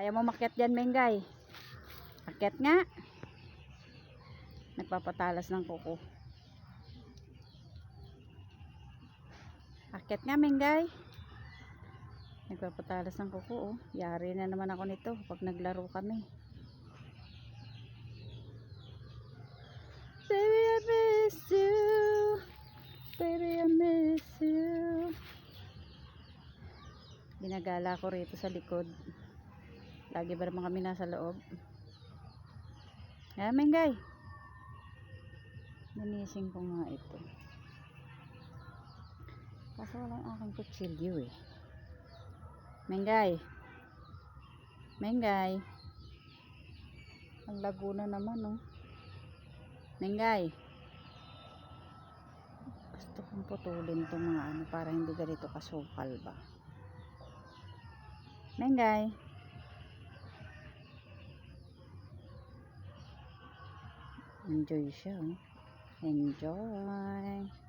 Ayaw mo makyat dyan, Mengay. Akyat nga. Nagpapatalas ng kuko. Akyat nga, Mengay. Nagpapatalas ng kuko, oh. Yari na naman ako nito pag naglaro kami. Baby, I miss you. Baby, I miss you. Ginagala ko rito sa likod. Lagi ba naman kami nasa loob? Ayan, Mengay. Nanising ko nga ito. Kaso walang aking kutsilyo eh. Mengay. Mengay. Ang Laguna naman, oh. Mengay. Gusto kong putulin itong mga ano para hindi ganito kasukal ba. Mengay. Enjoy siya, oh. Enjoy.